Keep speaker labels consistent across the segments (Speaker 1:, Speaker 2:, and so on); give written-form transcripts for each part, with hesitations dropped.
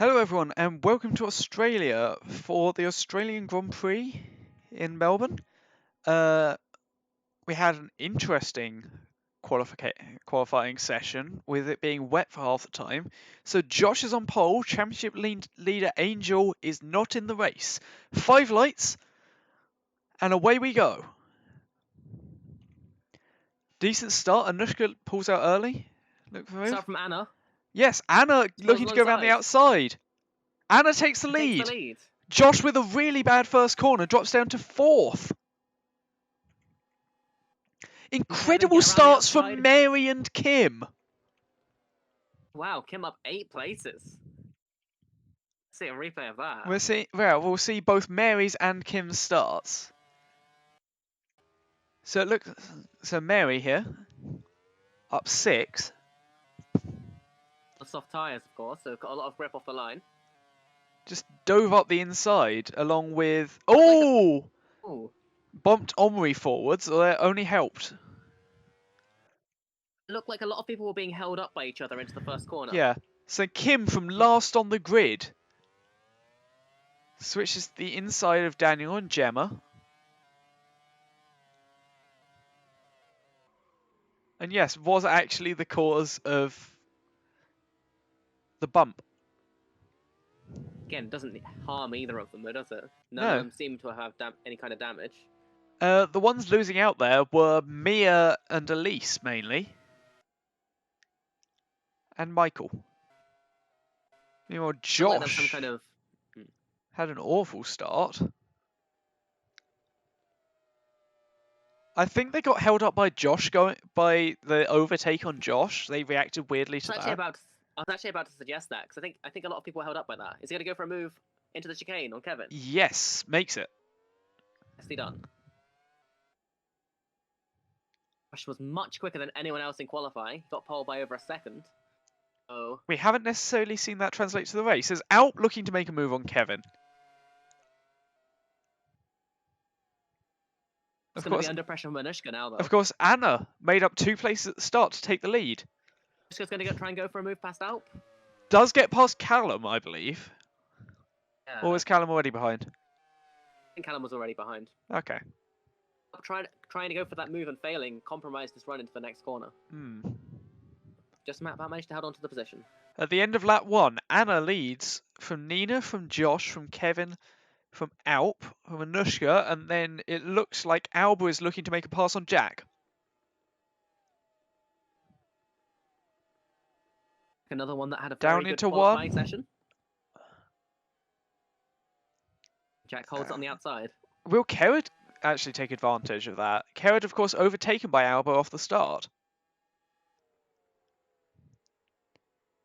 Speaker 1: Hello everyone and welcome to Australia for the Australian Grand Prix in Melbourne. We had an interesting qualifying session with it being wet for half the time. So Josh is on pole, championship leader Angel is not in the race. 5 lights and away we go. Decent start, Anushka pulls out early. Look for
Speaker 2: Start from Anna.
Speaker 1: Yes, Anna looking to go around the outside. Anna takes the lead.
Speaker 2: Takes the lead.
Speaker 1: Josh with a really bad first corner drops down to 4th. Incredible starts from Mary and Kim.
Speaker 2: Wow, Kim up 8 places. Let's see a replay of that.
Speaker 1: We'll see both Mary's and Kim's starts. So Mary here, up 6.
Speaker 2: The soft tyres, of course, so got a lot of grip off the line.
Speaker 1: Just dove up the inside along with bumped Omri forwards, or that only helped.
Speaker 2: It looked like a lot of people were being held up by each other into the first corner.
Speaker 1: Yeah. So Kim from last on the grid switches the inside of Daniel and Gemma. And yes, was actually the cause of the bump.
Speaker 2: Again, doesn't harm either of them, though, does it? None of them seem to have any kind of damage.
Speaker 1: The ones losing out there were Mia and Elise, mainly. And Michael. Meanwhile, Josh had an awful start. I think they got held up by Josh by the overtake on Josh. They reacted weirdly to that.
Speaker 2: I was actually about to suggest that, because I think a lot of people were held up by that. Is he going to go for a move into the chicane on Kevin?
Speaker 1: Yes, makes it.
Speaker 2: Nicely done. Josh was much quicker than anyone else in qualifying. Got pole by over a second. Oh.
Speaker 1: We haven't necessarily seen that translate to the race. There's Alp looking to make a move on Kevin.
Speaker 2: It's going to be under pressure from Anushka now, though.
Speaker 1: Of course, Anna made up 2 places at the start to take the lead.
Speaker 2: Anushka's going to try and go for a move past Alp.
Speaker 1: Does get past Callum, I believe.
Speaker 2: Yeah.
Speaker 1: Or was Callum already behind?
Speaker 2: I think Callum was already behind.
Speaker 1: Okay.
Speaker 2: Trying to go for that move and failing, compromised his run into the next corner. Just about managed to hold on to the position.
Speaker 1: At the end of lap 1, Anna leads from Nina, from Josh, from Kevin, from Alp, from Anushka, and then it looks like Alba is looking to make a pass on Jack.
Speaker 2: Another one that had a
Speaker 1: very good qualifying
Speaker 2: session. Jack holds it on the outside.
Speaker 1: Will Kerrod actually take advantage of that? Kerrod, of course, overtaken by Alba off the start.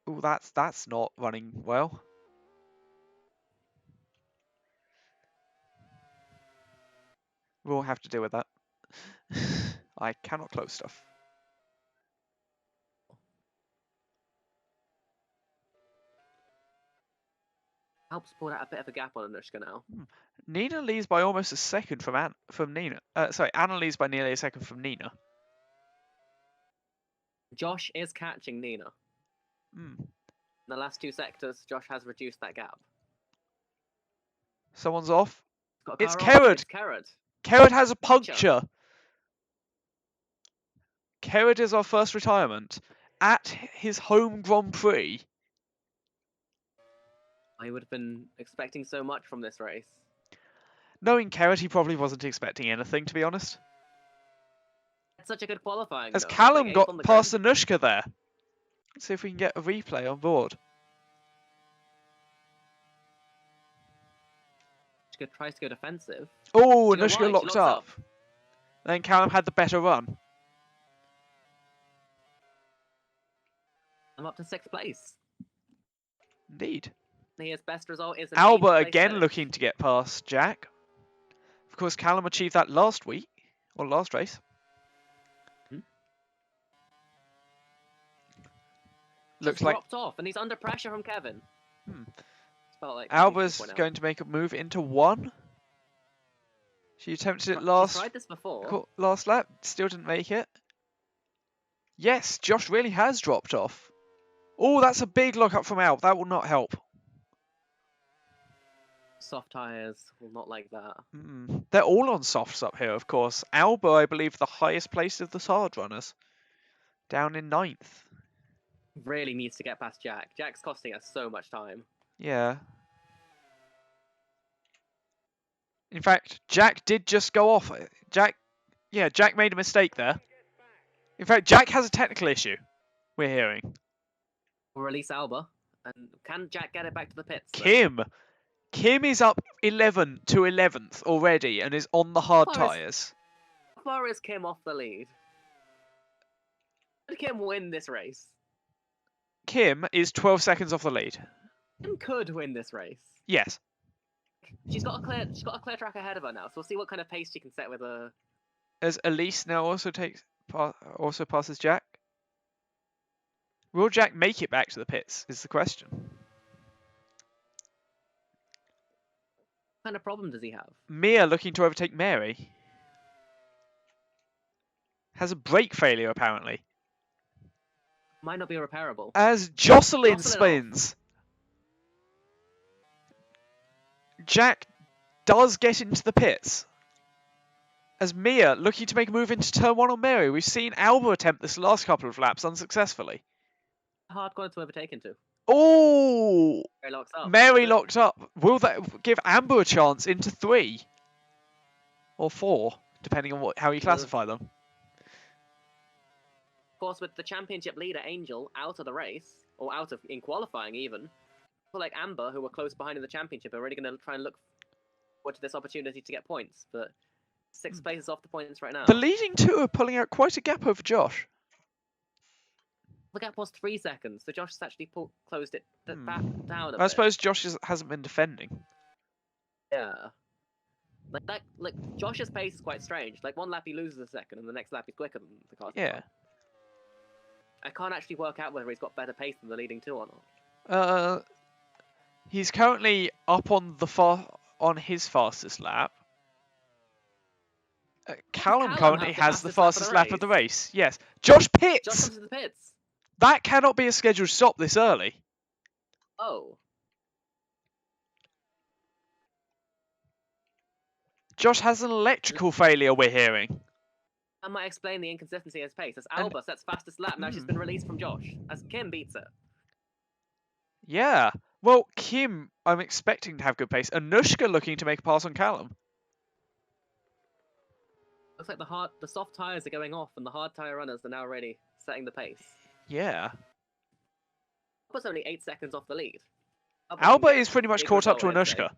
Speaker 1: Oh, that's not running well. We'll have to deal with that. I cannot close stuff.
Speaker 2: Helps pull out a bit of a gap on Anushka now.
Speaker 1: Nina leads by almost a second from Nina. Sorry, Anna leads by nearly a second from Nina.
Speaker 2: Josh is catching Nina. In the last 2 sectors, Josh has reduced that gap.
Speaker 1: Someone's off.
Speaker 2: It's
Speaker 1: Kerrod. Kerrod has a puncture. Kerrod is our first retirement at his home Grand Prix.
Speaker 2: I would have been expecting so much from this race.
Speaker 1: Knowing Kerrod, he probably wasn't expecting anything, to be honest.
Speaker 2: It's such a good qualifying.
Speaker 1: As Callum got past Anushka there. Let's see if we can get a replay on board.
Speaker 2: Anushka tries to go defensive.
Speaker 1: Oh, Anushka locked up. Then Callum had the better run.
Speaker 2: I'm up to 6th place.
Speaker 1: Indeed.
Speaker 2: His best result is
Speaker 1: Alba again looking to get past Jack. Of course, Callum achieved that last week, or last race. Looks like
Speaker 2: dropped off, and he's under pressure from Kevin.
Speaker 1: Alba's going to make a move into 1. She attempted it
Speaker 2: last
Speaker 1: lap, still didn't make it. Yes, Josh really has dropped off. Oh, that's a big lock up from Alp. That will not help.
Speaker 2: Soft tyres will not like that.
Speaker 1: They're all on softs up here, of course. Alba, I believe, the highest placed of the hard runners, down in 9th.
Speaker 2: Really needs to get past Jack. Jack's costing us so much time.
Speaker 1: Yeah. In fact, Jack did just go off. Jack made a mistake there. In fact, Jack has a technical issue, we're hearing.
Speaker 2: We'll release Alba. And can Jack get it back to the pits?
Speaker 1: Kim is up 11 to 11th already and is on the hard tyres.
Speaker 2: How far is Kim off the lead? Could Kim win this race?
Speaker 1: Kim is 12 seconds off the lead.
Speaker 2: Kim could win this race.
Speaker 1: Yes.
Speaker 2: She's got a clear track ahead of her now, so we'll see what kind of pace she can set with her.
Speaker 1: As Elise now also passes Jack. Will Jack make it back to the pits? Is the question.
Speaker 2: What kind of problem does he have?
Speaker 1: Mia looking to overtake Mary. Has a brake failure apparently.
Speaker 2: Might not be repairable.
Speaker 1: As Jocelyn spins. Jack does get into the pits. As Mia looking to make a move into turn 1 on Mary. We've seen Alba attempt this last couple of laps unsuccessfully.
Speaker 2: Hard corner to overtake into.
Speaker 1: Oh!
Speaker 2: Mary locks up.
Speaker 1: Mary locked up. Will that give Amber a chance into 3? Or 4, depending on how you classify them.
Speaker 2: Of course, with the championship leader, Angel, out of the race, or in qualifying even, people like Amber, who were close behind in the championship, are really going to try and look forward to this opportunity to get points, but 6 places off the points right now.
Speaker 1: The leading 2 are pulling out quite a gap over Josh.
Speaker 2: The gap was 3 seconds, so Josh has actually closed it back down a bit.
Speaker 1: I suppose Josh hasn't been defending.
Speaker 2: Yeah. Like Josh's pace is quite strange. Like, one lap he loses a second, and the next lap he's quicker than the car.
Speaker 1: Yeah.
Speaker 2: I can't actually work out whether he's got better pace than the leading 2 or
Speaker 1: not. He's currently up on his fastest lap. Callum currently has the fastest lap of the race. Yes. Josh pits!
Speaker 2: Josh comes to the pits!
Speaker 1: That cannot be a scheduled stop this early.
Speaker 2: Oh.
Speaker 1: Josh has an electrical failure, we're hearing.
Speaker 2: That might explain the inconsistency in his pace. As Alba sets fastest lap, now she's been released from Josh. As Kim beats it.
Speaker 1: Yeah. Well, Kim, I'm expecting to have good pace. Anushka looking to make a pass on Callum.
Speaker 2: Looks like the soft tyres are going off, and the hard tyre runners are now already setting the pace.
Speaker 1: Yeah.
Speaker 2: Alba's only 8 seconds off the lead.
Speaker 1: Alba is pretty much caught up to Anushka.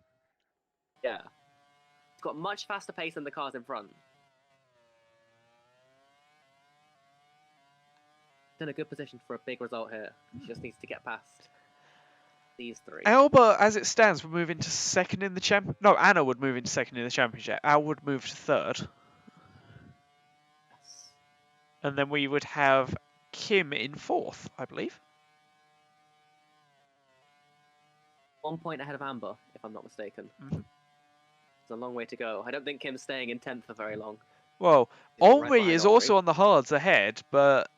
Speaker 2: Yeah. It's got much faster pace than the cars in front. In a good position for a big result here. She just needs to get past these 3.
Speaker 1: Alba, as it stands, would move into second in the champ. No, Anna would move into second in the championship. Al would move to 3rd.
Speaker 2: Yes.
Speaker 1: And then we would have Kim in 4th, I believe.
Speaker 2: 1 point ahead of Amber, if I'm not mistaken. It's a long way to go. I don't think Kim's staying in 10th for very long.
Speaker 1: Well, Henri is also on the hards ahead, but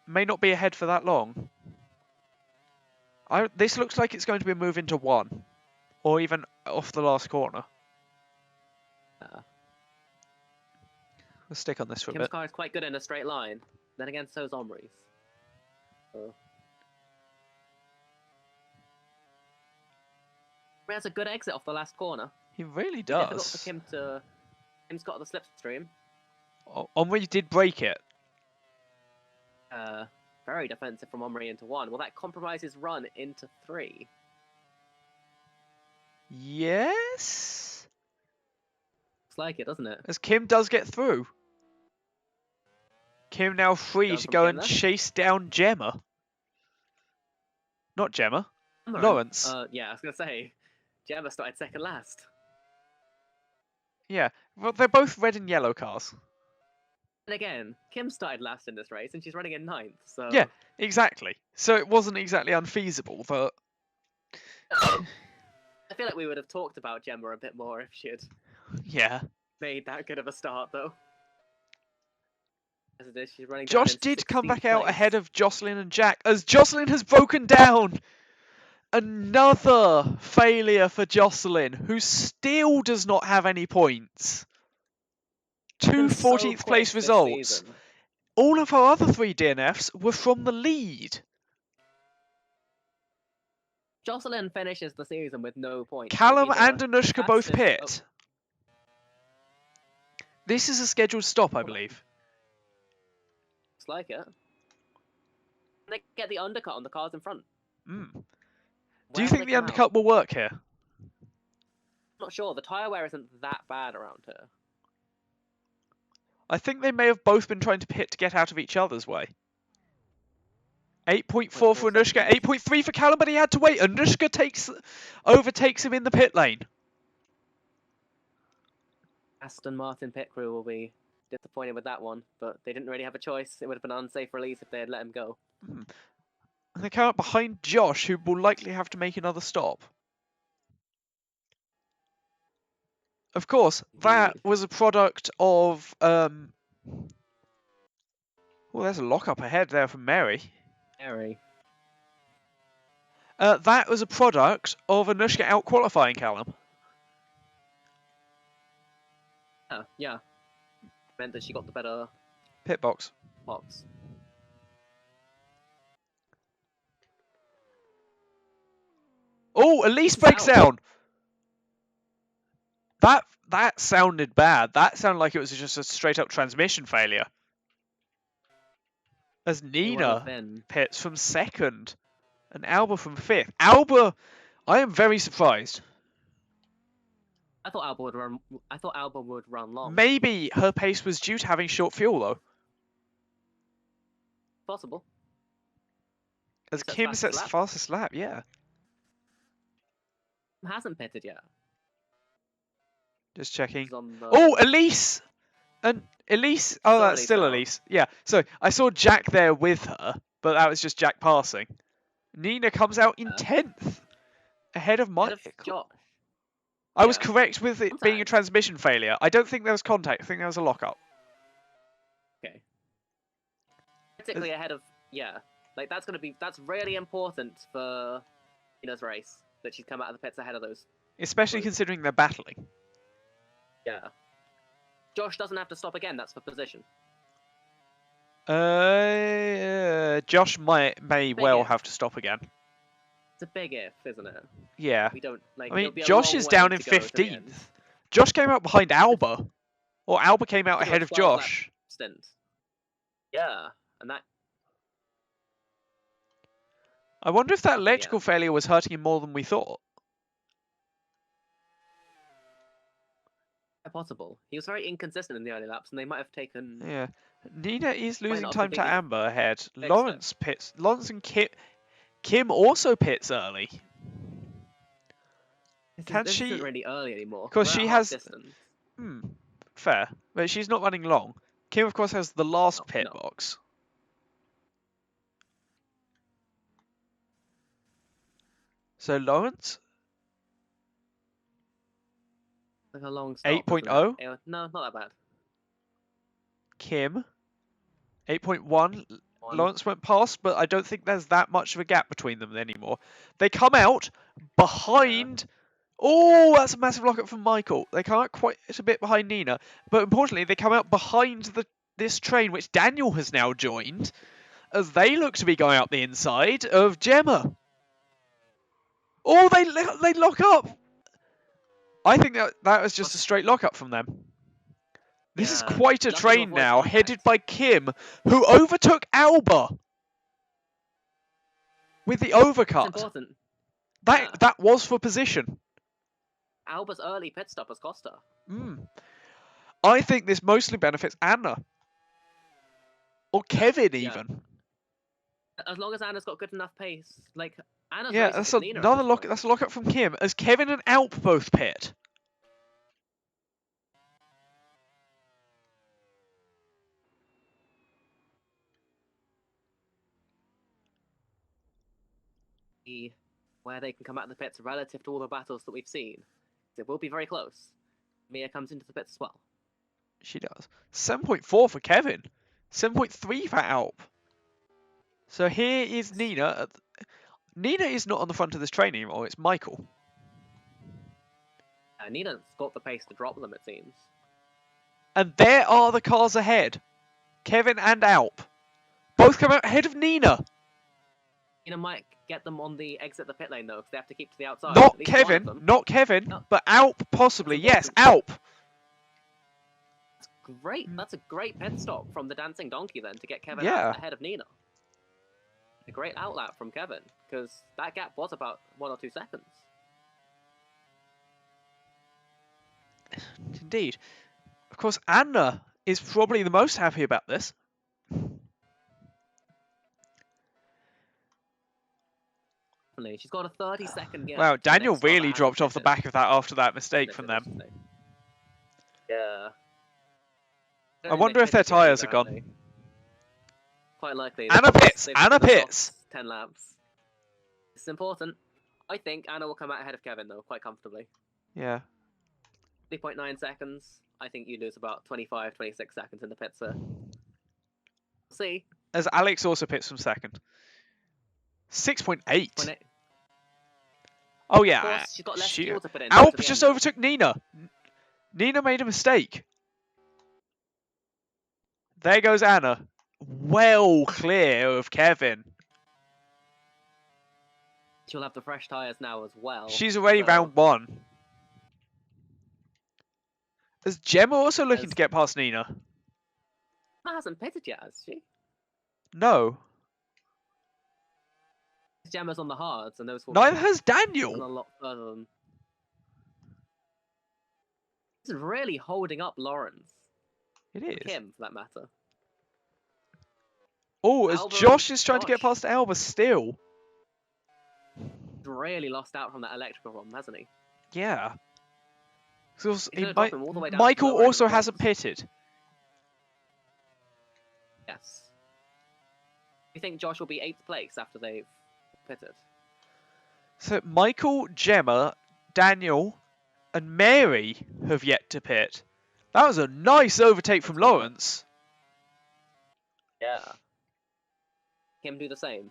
Speaker 1: may not be ahead for that long. This looks like it's going to be a move into 1. Or even off the last corner. We'll stick on this for a bit.
Speaker 2: Kim's car is quite good in a straight line. Then again, so's Henri's. So. He has a good exit off the last corner.
Speaker 1: He really does.
Speaker 2: Difficult for Kim to... Kim's got the slipstream.
Speaker 1: Henri did break it.
Speaker 2: Very defensive from Henri into 1. Will that compromise his run into 3?
Speaker 1: Yes?
Speaker 2: Looks like it, doesn't it?
Speaker 1: As Kim does get through. Kim now free to go and chase down Gemma. Not Gemma. Lawrence.
Speaker 2: Yeah, I was going to say, Gemma started second last.
Speaker 1: Yeah, well, they're both red and yellow cars.
Speaker 2: And again, Kim started last in this race, and she's running in 9th, so...
Speaker 1: Yeah, exactly. So it wasn't exactly unfeasible, but...
Speaker 2: I feel like we would have talked about Gemma a bit more if she had made that good of a start, though. As it is, she's running
Speaker 1: Josh did come back out
Speaker 2: place.
Speaker 1: ahead of Jocelyn and Jack, as Jocelyn has broken down! Another failure for Jocelyn, who still does not have any points. Two
Speaker 2: Been so
Speaker 1: 14th
Speaker 2: quick
Speaker 1: place
Speaker 2: this
Speaker 1: results.
Speaker 2: season.
Speaker 1: All of our other 3 DNFs were from the lead.
Speaker 2: Jocelyn finishes the season with no points.
Speaker 1: Callum
Speaker 2: Maybe
Speaker 1: and
Speaker 2: the
Speaker 1: Anushka both
Speaker 2: fastest-
Speaker 1: pit. This is a scheduled stop, I believe.
Speaker 2: Looks like it. They get the undercut on the cars in front.
Speaker 1: Mm. Do
Speaker 2: Where
Speaker 1: you
Speaker 2: will
Speaker 1: think
Speaker 2: they
Speaker 1: the
Speaker 2: come out?
Speaker 1: undercut will work here?
Speaker 2: Not sure. The tyre wear isn't that bad around here.
Speaker 1: I think they may have both been trying to pit to get out of each other's way. 8.4 for
Speaker 2: 0.4
Speaker 1: Anushka,
Speaker 2: seconds.
Speaker 1: 8.3 for Callum, but he had to wait. Anushka overtakes him in the pit lane.
Speaker 2: Aston Martin pit crew will be disappointed with that one, but they didn't really have a choice. It would have been an unsafe release if they had let him go.
Speaker 1: And they come up behind Josh, who will likely have to make another stop. Of course, that was a product of... Oh, there's a lock-up ahead there from Mary.
Speaker 2: Mary.
Speaker 1: That was a product of Anushka out-qualifying Callum.
Speaker 2: Yeah. Meant that she got the better
Speaker 1: Pit box.
Speaker 2: box.
Speaker 1: Oh, Elise
Speaker 2: She's
Speaker 1: breaks
Speaker 2: out.
Speaker 1: down. That sounded bad. That sounded like it was just a straight-up transmission failure. As Nina pits from 2nd and Alba from 5th. Alba, I am very surprised.
Speaker 2: I thought Alba would run long.
Speaker 1: Maybe her pace was due to having short fuel though.
Speaker 2: Possible.
Speaker 1: As Kim sets the fastest lap, yeah.
Speaker 2: Hasn't pitted yet.
Speaker 1: Just checking.
Speaker 2: The...
Speaker 1: Oh, Elise! And Elise, oh, that's still Elise. Yeah, so I saw Jack there with her, but that was just Jack passing. Nina comes out in 10th, ahead of Michael.
Speaker 2: Josh.
Speaker 1: I was correct with it being a transmission failure. I don't think there was contact. I think there was a lockup.
Speaker 2: Okay. Particularly ahead of, like that's really important for Nina's race, that she's come out of the pits ahead of those.
Speaker 1: Especially considering they're battling.
Speaker 2: Yeah. Josh doesn't have to stop again, that's for position.
Speaker 1: Josh may well have to stop again.
Speaker 2: It's a big if, isn't it?
Speaker 1: Yeah.
Speaker 2: We don't like.
Speaker 1: I mean, Josh is down in 15th. Josh came out behind Alba, or Alba came out ahead of Josh.
Speaker 2: Stint. Yeah, and that.
Speaker 1: I wonder if that electrical failure was hurting him more than we thought.
Speaker 2: Possible. He was very inconsistent in the early laps, and they might have taken.
Speaker 1: Yeah, Nina is losing time to Amber ahead. Lawrence pits. Lawrence and Kim also pits early.
Speaker 2: This isn't really early anymore.
Speaker 1: Because she has. Fair, but she's not running long. Kim, of course, has the last pit box. So Lawrence.
Speaker 2: Like a long stop.
Speaker 1: 8.0.
Speaker 2: No, not that bad.
Speaker 1: Kim. 8.1. Lawrence went past, but I don't think there's that much of a gap between them anymore. They come out behind. Oh, that's a massive lockup from Michael. They come out quite a bit behind Nina, but importantly, they come out behind this train, which Daniel has now joined, as they look to be going up the inside of Gemma. Oh, they lock up. I think that was just a straight lockup from them. This is quite a train now, headed by Kim, who overtook Alba with the overcut.
Speaker 2: That's important.
Speaker 1: That was for position.
Speaker 2: Alba's early pit stop has cost her.
Speaker 1: I think this mostly benefits Anna. Or Kevin, even.
Speaker 2: As long as Anna's got good enough pace. Like, Anna's
Speaker 1: that's another lockup. That's a lockup from Kim, as Kevin and Alp both pit.
Speaker 2: Where they can come out of the pits relative to all the battles that we've seen. It will be very close. Mia comes into the pits as well.
Speaker 1: She does. 7.4 for Kevin. 7.3 for Alp. So here is Nina. Nina is not on the front of this train anymore. It's Michael.
Speaker 2: Nina's got the pace to drop them, it seems.
Speaker 1: And there are the cars ahead. Kevin and Alp. Both come out ahead of Nina.
Speaker 2: Nina might get them on the exit the pit lane though, because they have to keep to the outside.
Speaker 1: Not
Speaker 2: At least one of
Speaker 1: Kevin.
Speaker 2: them.
Speaker 1: Not Kevin.
Speaker 2: No.
Speaker 1: But Alp possibly.
Speaker 2: That's
Speaker 1: Yes, Alp.
Speaker 2: That's great. That's a great pit stop from the Dancing Donkey then to get Kevin
Speaker 1: Yeah.
Speaker 2: out ahead of Nina. A great outlap from Kevin, because that gap was about 1 or 2 seconds.
Speaker 1: Indeed. Of course, Anna is probably the most happy about this.
Speaker 2: Definitely. She's got a 30-second gap.
Speaker 1: Wow,
Speaker 2: to the
Speaker 1: Daniel
Speaker 2: next car that
Speaker 1: really
Speaker 2: hasn't
Speaker 1: dropped off the
Speaker 2: pitted.
Speaker 1: back of that after that mistake from them.
Speaker 2: Yeah.
Speaker 1: I wonder if their tyres are gone.
Speaker 2: Quite likely.
Speaker 1: Anna
Speaker 2: They've-
Speaker 1: pits!
Speaker 2: they've
Speaker 1: Anna
Speaker 2: done the
Speaker 1: pits!
Speaker 2: softs 10 laps. It's important. I think Anna will come out ahead of Kevin though, quite comfortably.
Speaker 1: Yeah.
Speaker 2: 3.9 seconds. I think you lose about 25, 26 seconds in the pits there. See.
Speaker 1: As Alex also pits from second. 6.8.
Speaker 2: 0.8.
Speaker 1: Oh
Speaker 2: Of
Speaker 1: yeah.
Speaker 2: course, she's got less
Speaker 1: she-
Speaker 2: fuel to put in.
Speaker 1: Alp
Speaker 2: to the
Speaker 1: just
Speaker 2: end.
Speaker 1: overtook Nina. Nina made a mistake. There goes Anna. Well clear of Kevin.
Speaker 2: She'll have the fresh tyres now as well.
Speaker 1: She's already
Speaker 2: so-
Speaker 1: round 1. Is Gemma also looking
Speaker 2: As-
Speaker 1: to get past Nina?
Speaker 2: Emma hasn't pitted yet, has she?
Speaker 1: No.
Speaker 2: Gemma's on the hards, and those will
Speaker 1: Neither has
Speaker 2: run a
Speaker 1: Daniel.
Speaker 2: lot further than. This is really holding up Lawrence.
Speaker 1: It is.
Speaker 2: Kim, for that matter.
Speaker 1: Oh, as
Speaker 2: Alba
Speaker 1: Josh
Speaker 2: and
Speaker 1: is trying to get
Speaker 2: Josh.
Speaker 1: past Alba still.
Speaker 2: He's really lost out from that electrical problem, hasn't he?
Speaker 1: Yeah. So
Speaker 2: He's gonna drop him all the way down to
Speaker 1: Michael
Speaker 2: lower end of
Speaker 1: also
Speaker 2: the
Speaker 1: hasn't
Speaker 2: points.
Speaker 1: pitted.
Speaker 2: Yes. You think Josh will be 8th place after they've pitted?
Speaker 1: So Michael, Gemma, Daniel, and Mary have yet to pit. That was a nice overtake from
Speaker 2: That's good.
Speaker 1: Lawrence.
Speaker 2: Yeah. Kim do the same.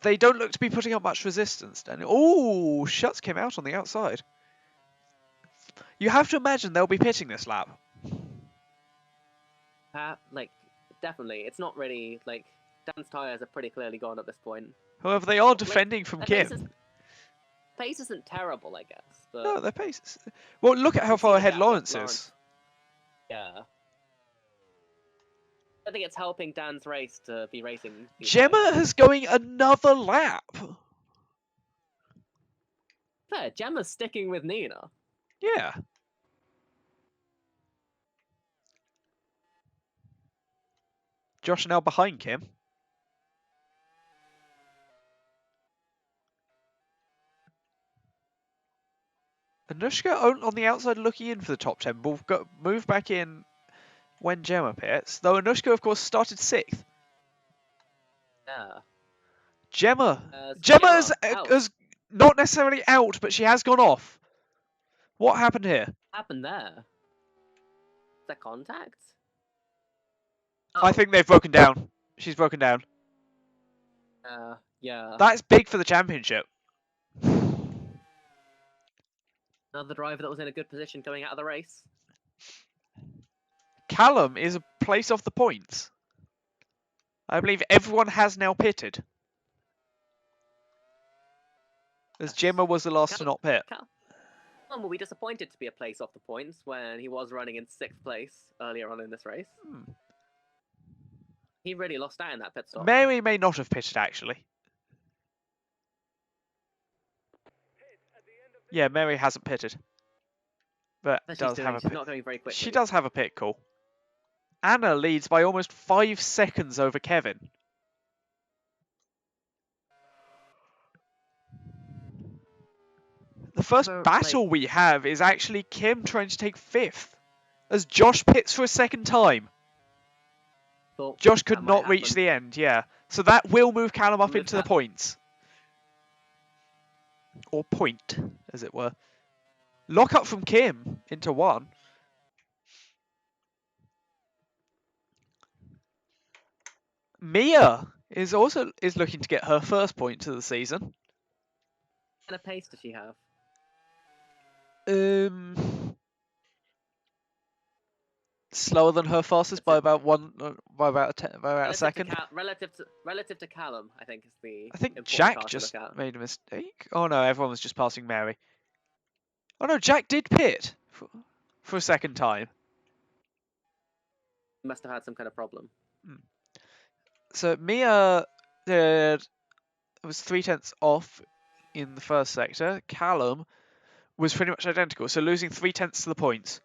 Speaker 1: They don't look to be putting up much resistance, Daniel. Oh, Shuts came out on the outside. You have to imagine they'll be pitting this lap.
Speaker 2: Like, definitely. It's not really, like, Dan's tyres are pretty clearly gone at this point.
Speaker 1: However, they are defending from
Speaker 2: Their
Speaker 1: Kim.
Speaker 2: Pace isn't terrible, I guess. But
Speaker 1: No, their pace. Well, look at how
Speaker 2: can see
Speaker 1: far
Speaker 2: the
Speaker 1: ahead
Speaker 2: gap that
Speaker 1: Lawrence
Speaker 2: Lawrence-
Speaker 1: is.
Speaker 2: yeah. I think it's helping Dan's race to be racing. these
Speaker 1: Gemma
Speaker 2: days.
Speaker 1: is going another lap.
Speaker 2: Fair, Gemma's sticking with Nina.
Speaker 1: Yeah. Josh now behind Kim. Anushka on the outside looking in for the top 10. Will move back in when Gemma pits. Though Anushka, of course, started 6th.
Speaker 2: Yeah.
Speaker 1: Gemma
Speaker 2: Gemma
Speaker 1: has
Speaker 2: out.
Speaker 1: not necessarily out, but she has gone off. What happened here?
Speaker 2: Happened there? Is that contact?
Speaker 1: I think they've broken down. She's broken down.
Speaker 2: Yeah.
Speaker 1: That's big for the championship.
Speaker 2: Another driver that was in a good position coming out of the race.
Speaker 1: Callum is a place off the points. I believe everyone has now pitted. As
Speaker 2: Yes.
Speaker 1: Gemma was the last to not pit.
Speaker 2: Callum will be disappointed to be a place off the points when he was running in 6th place earlier on in this race. He really lost out in that pit stop.
Speaker 1: Mary may not have pitted actually. Yeah, Mary hasn't pitted. But
Speaker 2: That's
Speaker 1: does have a
Speaker 2: she's
Speaker 1: pit.
Speaker 2: not going very quickly.
Speaker 1: She does have a pit call. Anna leads by almost 5 seconds over Kevin. The first
Speaker 2: So,
Speaker 1: battle we have is actually Kim trying to take 5th. As Josh pits for a second time.
Speaker 2: Thought
Speaker 1: Josh could
Speaker 2: that might
Speaker 1: not reach
Speaker 2: happen.
Speaker 1: the end, yeah. So that will move Callum up
Speaker 2: Move
Speaker 1: into the
Speaker 2: that.
Speaker 1: points. Or point, as it were. Lock up from Kim into 1. Mia is looking to get her first point of the season.
Speaker 2: What kind of pace does she have?
Speaker 1: Slower than her fastest by about a second.
Speaker 2: Relative to Callum, I think is the.
Speaker 1: I think
Speaker 2: important
Speaker 1: Jack
Speaker 2: card to
Speaker 1: just
Speaker 2: look at.
Speaker 1: made a mistake. Oh no, everyone was just passing Mary. Oh no, Jack did pit for a second time.
Speaker 2: He must have had some kind of problem.
Speaker 1: So Mia was 3/10 off in the first sector. Callum was pretty much identical, so losing 3/10 to the points.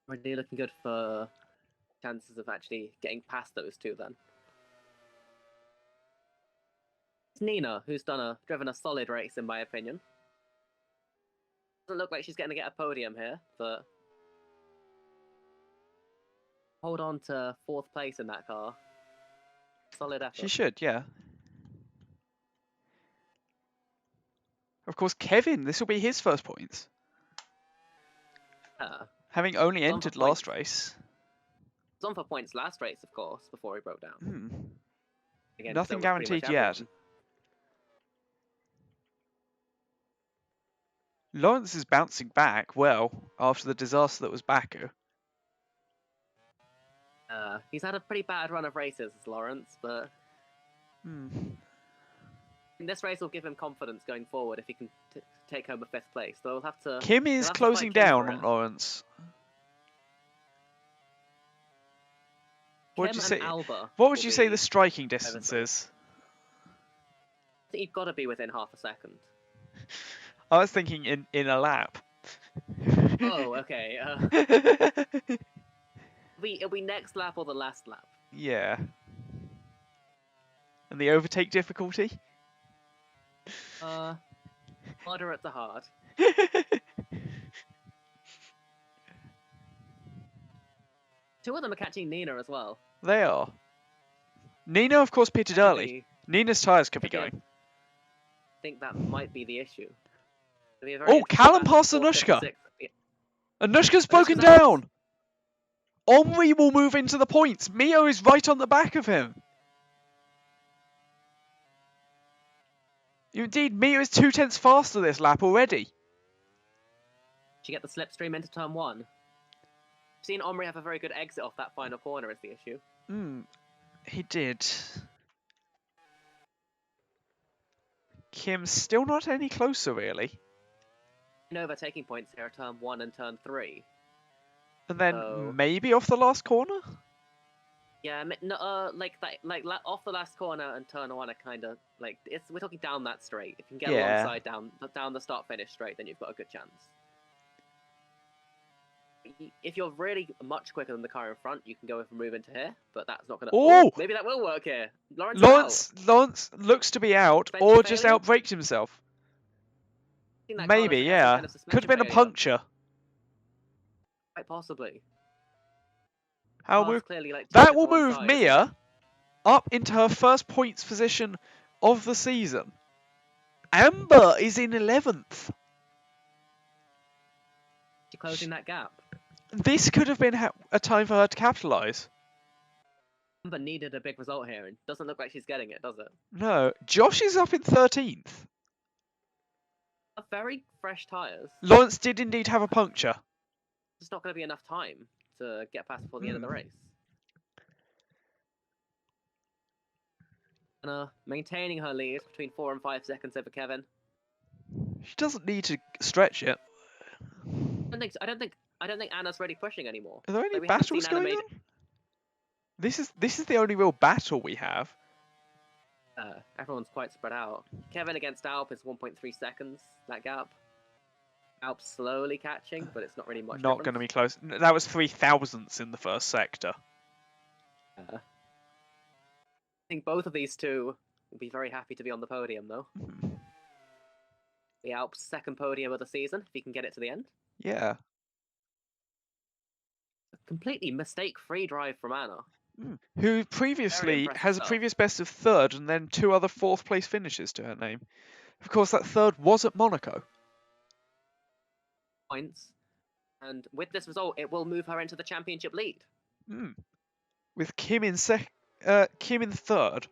Speaker 2: Really looking good for chances of actually getting past those two then. It's Nina, who's driven a solid race in my opinion. Doesn't look like she's going to get a podium here, but hold on to 4th place in that car. Solid effort.
Speaker 1: She should, yeah. Of course, Kevin, this will be his first points. Having only entered last race.
Speaker 2: He was on for points last race, of course, before he broke down. Again,
Speaker 1: Nothing guaranteed yet. Lawrence is bouncing back well after the disaster that was Baku.
Speaker 2: He's had a pretty bad run of races, Lawrence, but this race will give him confidence going forward if he can take home a 5th place. So we'll have to.
Speaker 1: Kim is closing down on Lawrence. What would you say? What would you say the striking distance is?
Speaker 2: I think you've got to be within half a second.
Speaker 1: I was thinking in a lap.
Speaker 2: Oh, okay. It'll be next lap or the last lap.
Speaker 1: Yeah. And the overtake difficulty?
Speaker 2: Moderate to hard. Two of them are catching Nina as well.
Speaker 1: They are. Nina, of course, pitted early. Nina's tyres could be going.
Speaker 2: I think that might be the issue.
Speaker 1: Oh, Callum passed Anushka. Anushka's broken down. Omri will move into the points. Mio is right on the back of him. Indeed, Mio is 2/10 faster this lap already.
Speaker 2: Did you get the slipstream into turn 1? Seen Omri have a very good exit off that final corner is the issue.
Speaker 1: He did. Kim's still not any closer, really.
Speaker 2: Nova taking points here at turn 1 and turn 3.
Speaker 1: And then maybe off the last corner?
Speaker 2: Yeah, no, like off the last corner and turn 1 are kind of like we're talking down that straight. If you can get alongside down the start finish straight, then you've got a good chance. If you're really much quicker than the car in front, you can go and move into here, but that's not gonna. Oh, maybe that will work here.
Speaker 1: Lawrence looks to be out, or just outbraked himself. Maybe, yeah. Kind of could have been a puncture.
Speaker 2: Quite possibly.
Speaker 1: That will move Mia up into her first points position of the season. Amber is in 11th.
Speaker 2: She's closing that gap.
Speaker 1: This could have been a time for her to capitalise.
Speaker 2: Amber needed a big result here, and doesn't look like she's getting it, does it?
Speaker 1: No. Josh is up in 13th.
Speaker 2: Very fresh tyres.
Speaker 1: Lawrence did indeed have a puncture.
Speaker 2: It's not going to be enough time to get past before the end of the race. Anna maintaining her lead between 4 and 5 seconds over Kevin.
Speaker 1: She doesn't need to stretch it.
Speaker 2: I don't think Anna's really pushing anymore.
Speaker 1: Are there any battles going on? This is the only real battle we have.
Speaker 2: Everyone's quite spread out. Kevin against Alp is 1.3 seconds, that gap. Alp slowly catching, but it's not really much.
Speaker 1: Not going to be close. That was 3/1000ths in the first sector.
Speaker 2: I think both of these two will be very happy to be on the podium, though. The Alp's second podium of the season, if he can get it to the end.
Speaker 1: Yeah.
Speaker 2: A completely mistake-free drive from Anna.
Speaker 1: Who previously has a previous best of 3rd and then 2 other 4th place finishes to her name. Of course, that 3rd was at Monaco.
Speaker 2: Points. And with this result, it will move her into the championship lead.
Speaker 1: With Kim in Kim in third.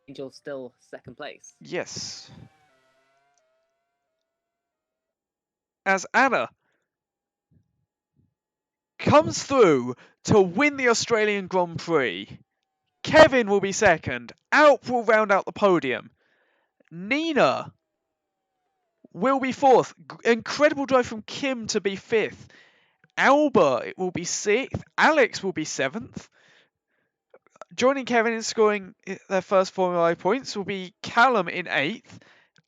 Speaker 2: Angel still second place.
Speaker 1: Yes. As Anna comes through to win the Australian Grand Prix. Kevin will be second. Alp will round out the podium. Nina will be fourth. Incredible drive from Kim to be fifth. Alba will be sixth. Alex will be seventh. Joining Kevin in scoring their first Formula I points will be Callum in eighth,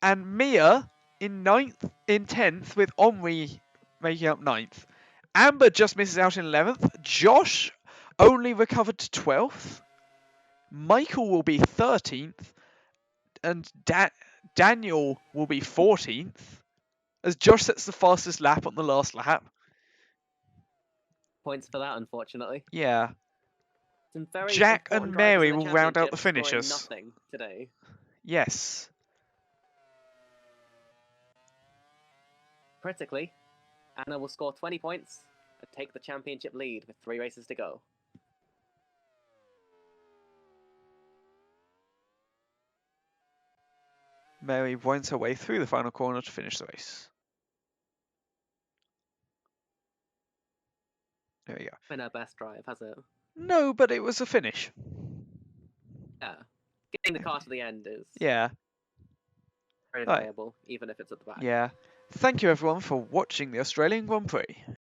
Speaker 1: and Mia in 10th, with Omri making up 9th. Amber just misses out in 11th. Josh only recovered to 12th. Michael will be 13th, and Daniel will be 14th, as Josh sets the fastest lap on the last lap.
Speaker 2: Points for that, unfortunately.
Speaker 1: Yeah.
Speaker 2: Some very
Speaker 1: Jack and
Speaker 2: important
Speaker 1: Mary
Speaker 2: drivers in
Speaker 1: will round out the
Speaker 2: championship scoring
Speaker 1: finishers.
Speaker 2: Nothing today.
Speaker 1: Yes.
Speaker 2: Critically, Anna will score 20 points and take the championship lead with 3 races to go.
Speaker 1: Mary winds her way through the final corner to finish the race. There we go.
Speaker 2: Been her best drive, has it?
Speaker 1: No, but it was a finish.
Speaker 2: Yeah. Getting the car to the end is
Speaker 1: Yeah.
Speaker 2: very
Speaker 1: Right.
Speaker 2: valuable, even if it's at the back.
Speaker 1: Yeah. Thank you everyone for watching the Australian Grand Prix.